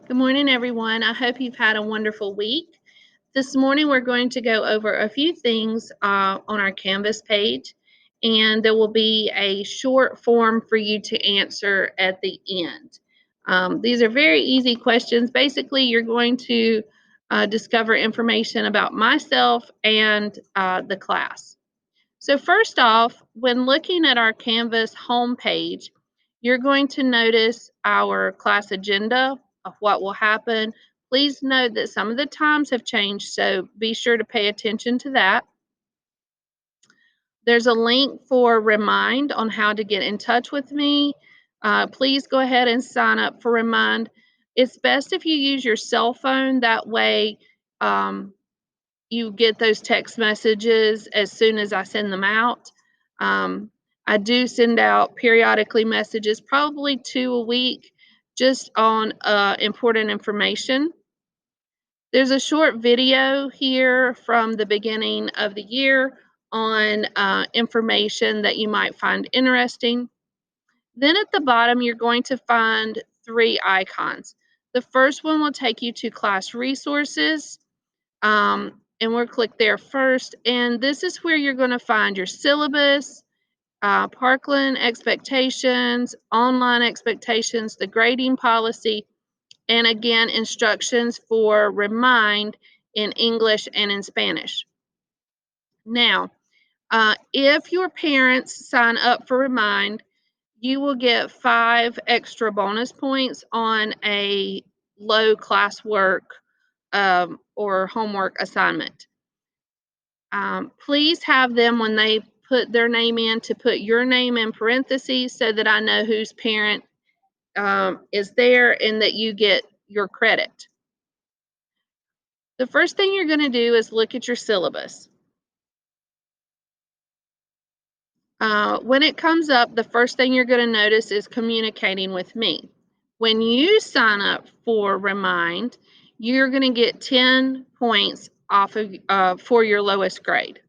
Good morning, everyone. I hope you've had a wonderful week. This morning, we're going to go over a few things on our Canvas page, and there will be a short form for you to answer at the end. These are very easy questions. Basically, you're going to discover information about myself and the class. So first off, when looking at our Canvas homepage, you're going to notice our class agenda of what will happen. Please note that some of the times have changed, so be sure to pay attention to that. There's a link for Remind on how to get in touch with me. Please go ahead and sign up for Remind. It's best if you use your cell phone. That way, you get those text messages as soon as I send them out. Um, I do send out periodically messages, probably 2 a week, just on important information. There's a short video here from the beginning of the year on information that you might find interesting. Then at the bottom, you're going to find 3 icons. The first one will take you to class resources. And we'll click there first. And this is where you're going to find your syllabus, Parkland expectations, online expectations, the grading policy, and again, instructions for Remind in English and in Spanish. Now, if your parents sign up for Remind, you will get 5 extra bonus points on a low classwork or homework assignment. Please have them when they put their name in to put your name in parentheses so that I know whose parent is there and that you get your credit. The first thing you're going to do is look at your syllabus. When it comes up, the first thing you're going to notice is communicating with me. When you sign up for Remind, you're going to get 10 points off of for your lowest grade.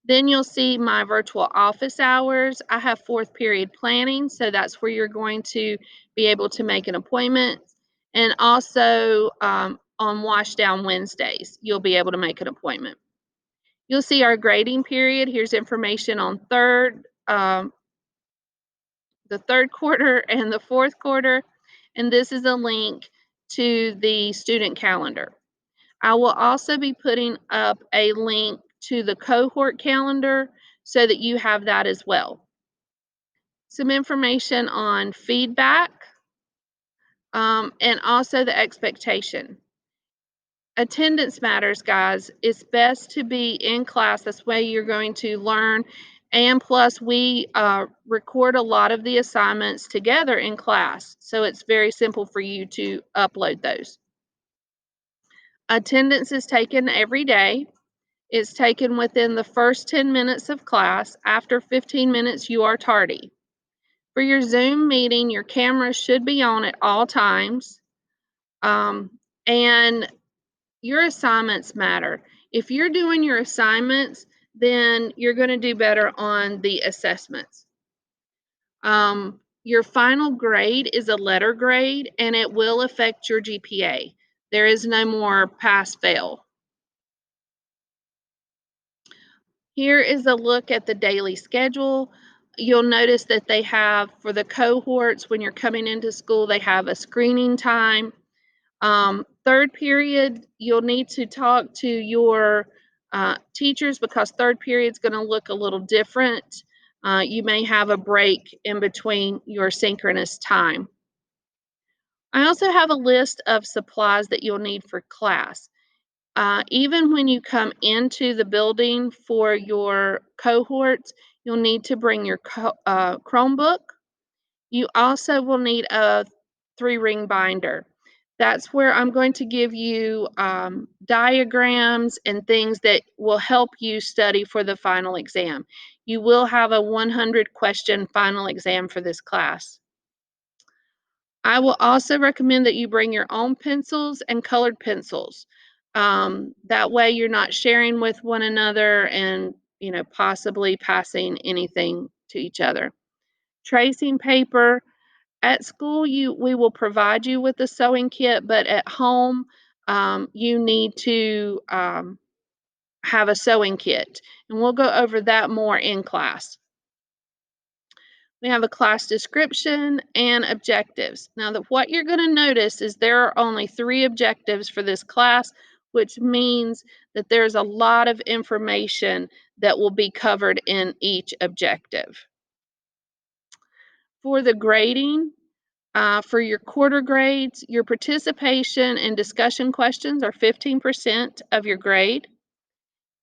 Then you'll see my virtual office hours. I have 4th period planning, so that's where you're going to be able to make an appointment. And also on Washdown Wednesdays, you'll be able to make an appointment. You'll see our grading period. Here's information on the 3rd quarter and the 4th quarter. And this is a link to the student calendar. I will also be putting up a link to the cohort calendar so that you have that as well. Some information on feedback and also the expectation. Attendance matters, guys. It's best to be in class. That's way you're going to learn. And plus, we record a lot of the assignments together in class, so it's very simple for you to upload those. Attendance is taken every day. It's taken within the first 10 minutes of class. After 15 minutes, you are tardy. For your Zoom meeting, your camera should be on at all times. And your assignments matter. If you're doing your assignments, then you're going to do better on the assessments. Your final grade is a letter grade, and it will affect your GPA. There is no more pass-fail. Here is a look at the daily schedule. You'll notice that they have, for the cohorts, when you're coming into school, they have a screening time. 3rd period, you'll need to talk to your teachers because 3rd period is going to look a little different. You may have a break in between your synchronous time. I also have a list of supplies that you'll need for class. Even when you come into the building for your cohorts, you'll need to bring your Chromebook. You also will need a 3-ring binder. That's where I'm going to give you diagrams and things that will help you study for the final exam. You will have a 100-question final exam for this class. I will also recommend that you bring your own pencils and colored pencils. That way you're not sharing with one another and, possibly passing anything to each other. Tracing paper. At school, we will provide you with a sewing kit, but at home, you need to have a sewing kit, and we'll go over that more in class. We have a class description and objectives. Now, what you're going to notice is there are only 3 objectives for this class, which means that there's a lot of information that will be covered in each objective. For the grading, for your quarter grades, your participation and discussion questions are 15% of your grade.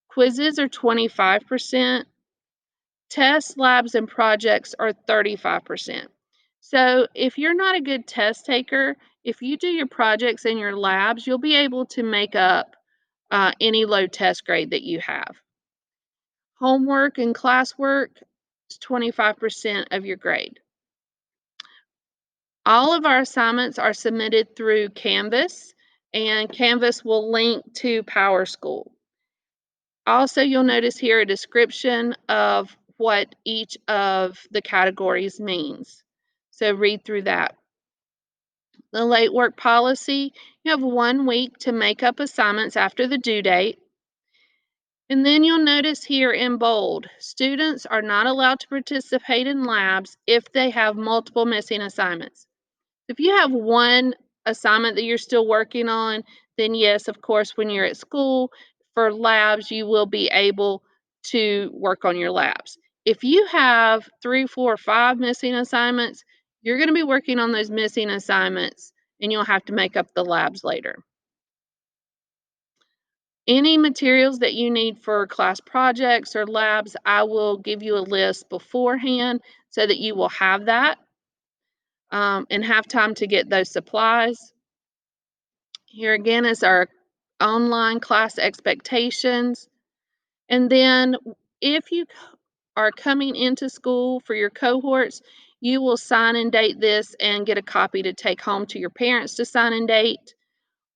Quizzes are 25%. Tests, labs, and projects are 35%. So if you're not a good test taker, if you do your projects and your labs, you'll be able to make up any low test grade that you have. Homework and classwork is 25% of your grade. All of our assignments are submitted through Canvas, and Canvas will link to PowerSchool. Also, you'll notice here a description of what each of the categories means. So read through that. The late work policy, you have 1 week to make up assignments after the due date. And then you'll notice here in bold, students are not allowed to participate in labs if they have multiple missing assignments. If you have 1 assignment that you're still working on, then yes, of course, when you're at school for labs, you will be able to work on your labs. If you have 3, 4, 5 missing assignments, you're going to be working on those missing assignments and you'll have to make up the labs later. Any materials that you need for class projects or labs, I will give you a list beforehand so that you will have that and have time to get those supplies. Here again is our online class expectations. And then if you are coming into school for your cohorts, you will sign and date this and get a copy to take home to your parents to sign and date.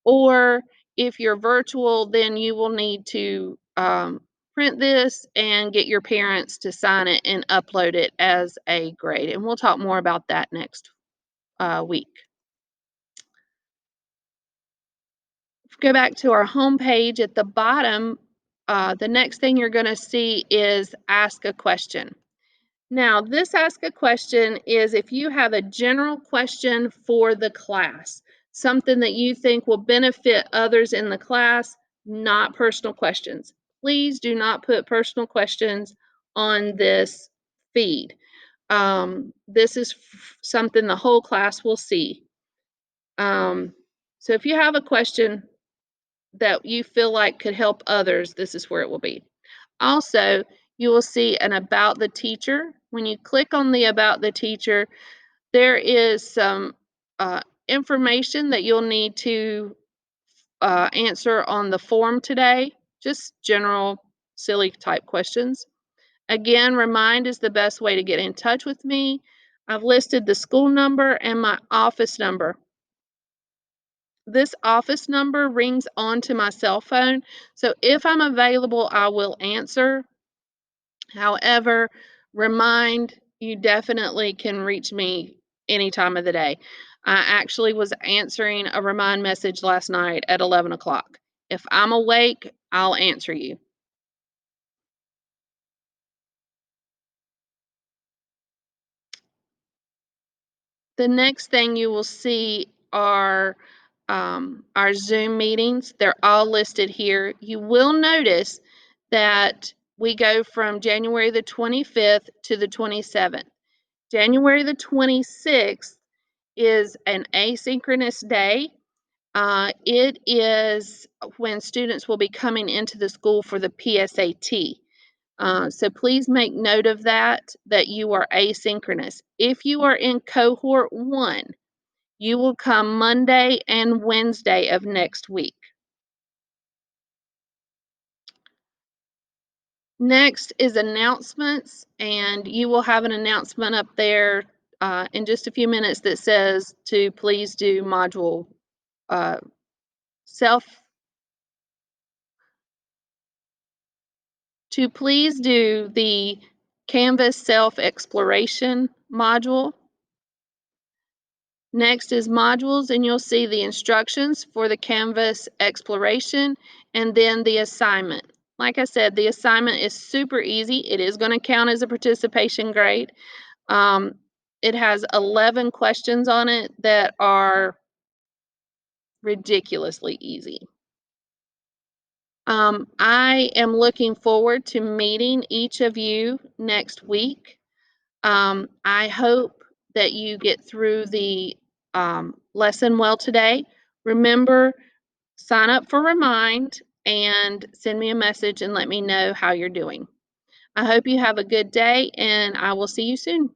Or if you're virtual, then you will need to print this and get your parents to sign it and upload it as a grade. And we'll talk more about that next week. Go back to our home page at the bottom, the next thing you're going to see is ask a question. Now, this ask a question is if you have a general question for the class, something that you think will benefit others in the class, not personal questions. Please do not put personal questions on this feed. This is something the whole class will see. So if you have a question that you feel like could help others, this is where it will be. Also, you will see an about the teacher. When you click on the about the teacher, there is some information that you'll need to answer on the form today, just general silly type questions. Again, Remind is the best way to get in touch with me. I've listed the school number and my office number. This office number rings onto my cell phone, so if I'm available, I will answer. However, Remind, you definitely can reach me any time of the day. I actually was answering a Remind message last night at 11 o'clock. If I'm awake, I'll answer you. The next thing you will see are our Zoom meetings. They're all listed here. You will notice that we go from January the 25th to the 27th. January the 26th is an asynchronous day. It is when students will be coming into the school for the PSAT. So please make note of that you are asynchronous. If you are in cohort 1, you will come Monday and Wednesday of next week. Next is announcements, and you will have an announcement up there in just a few minutes that says to please do module uh, self to please do the Canvas self exploration module. Next is modules, and you'll see the instructions for the Canvas exploration and then the assignment. Like I said, the assignment is super easy. It is going to count as a participation grade. Um, it has 11 questions on it that are ridiculously easy. I am looking forward to meeting each of you next week. I hope that you get through the lesson well today. Remember, sign up for Remind and send me a message and let me know how you're doing. I hope you have a good day, and I will see you soon.